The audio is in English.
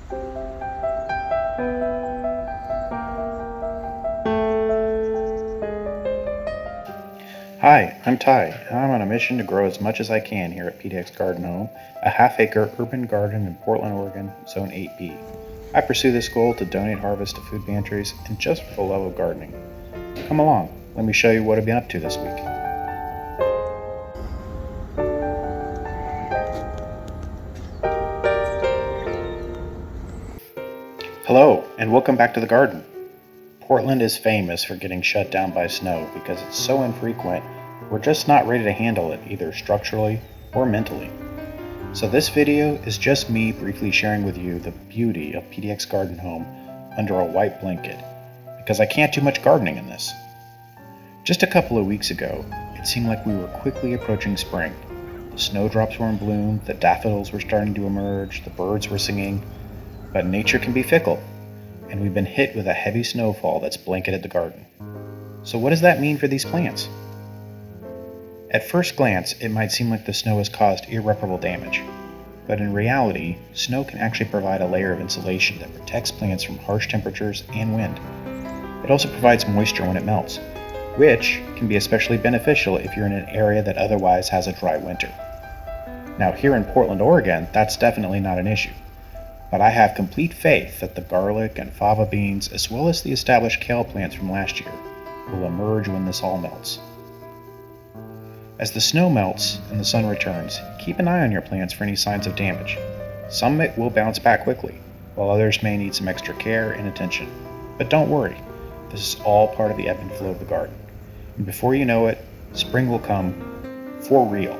Hi, I'm Ty, and I'm on a mission to grow as much as I can here at PDX Garden Home, a half-acre urban garden in Portland, Oregon, Zone 8B. I pursue this goal to donate harvest to food pantries and just for the love of gardening. Come along, let me show you what I've been up to this week. Hello, and welcome back to the garden. Portland is famous for getting shut down by snow because it's so infrequent, we're just not ready to handle it either structurally or mentally. So this video is just me briefly sharing with you the beauty of PDX Garden Home under a white blanket, because I can't do much gardening in this. Just a couple of weeks ago, it seemed like we were quickly approaching spring. The snowdrops were in bloom, the daffodils were starting to emerge, the birds were singing, but nature can be fickle, and we've been hit with a heavy snowfall that's blanketed the garden. So what does that mean for these plants? At first glance, it might seem like the snow has caused irreparable damage, but in reality, snow can actually provide a layer of insulation that protects plants from harsh temperatures and wind. It also provides moisture when it melts, which can be especially beneficial if you're in an area that otherwise has a dry winter. Now here in Portland, Oregon, that's definitely not an issue, but I have complete faith that the garlic and fava beans, as well as the established kale plants from last year, will emerge when this all melts. As the snow melts and the sun returns, keep an eye on your plants for any signs of damage. Some will bounce back quickly, while others may need some extra care and attention. But don't worry, this is all part of the ebb and flow of the garden. And before you know it, spring will come for real.